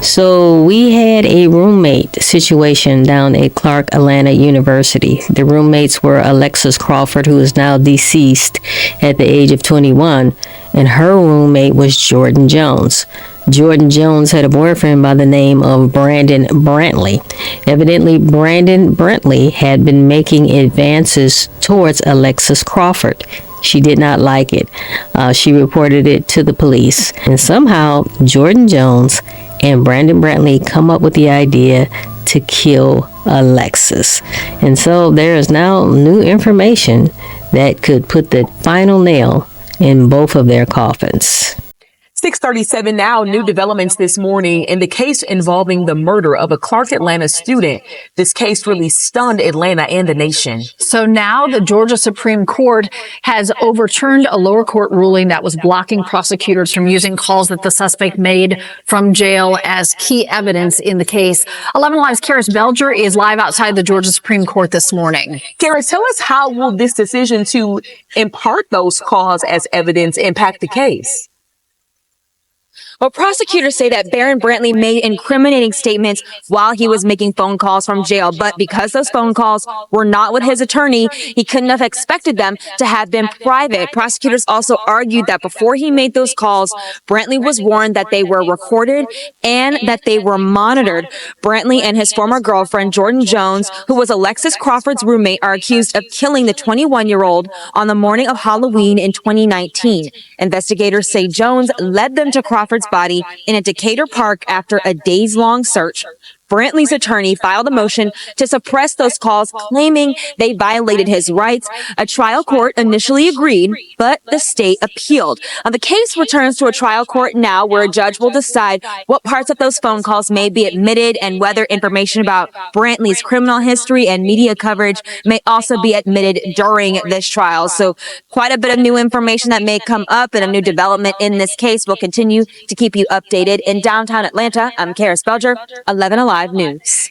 So we had a roommate situation down at Clark Atlanta University. The roommates were Alexis Crawford, who is now deceased at the age of 21, and her roommate was Jordyn Jones. Jordyn Jones had a boyfriend by the name of Brandon Brantley. Evidently, Brandon Brantley had been making advances towards Alexis Crawford. She did not like it. She reported it to the police. And somehow, Jordyn Jones and Brandon Brantley come up with the idea to kill Alexis. And so there is now new information that could put the final nail in both of their coffins. 6:37 now, new developments this morning in the case involving the murder of a Clark Atlanta student. This case really stunned Atlanta and the nation. So now the Georgia Supreme Court has overturned a lower court ruling that was blocking prosecutors from using calls that the suspect made from jail as key evidence in the case. 11 Live's Karis Belger is live outside the Georgia Supreme Court this morning. Karis, tell us, how will this decision to impart those calls as evidence impact the case? Well, prosecutors say that Barron Brantley made incriminating statements while he was making phone calls from jail. But because those phone calls were not with his attorney, he couldn't have expected them to have been private. Prosecutors also argued that before he made those calls, Brantley was warned that they were recorded and that they were monitored. Brantley and his former girlfriend, Jordyn Jones, who was Alexis Crawford's roommate, are accused of killing the 21-year-old on the morning of Halloween in 2019. Investigators say Jones led them to Crawford's body in a Decatur park after a days-long search. Brantley's attorney filed a motion to suppress those calls, claiming they violated his rights. A trial court initially agreed, but the state appealed. Now, the case returns to a trial court now, where a judge will decide what parts of those phone calls may be admitted and whether information about Brantley's criminal history and media coverage may also be admitted during this trial. So quite a bit of new information that may come up and a new development in this case. We'll continue to keep you updated. In downtown Atlanta, I'm Karis Belger, 11 Alive News.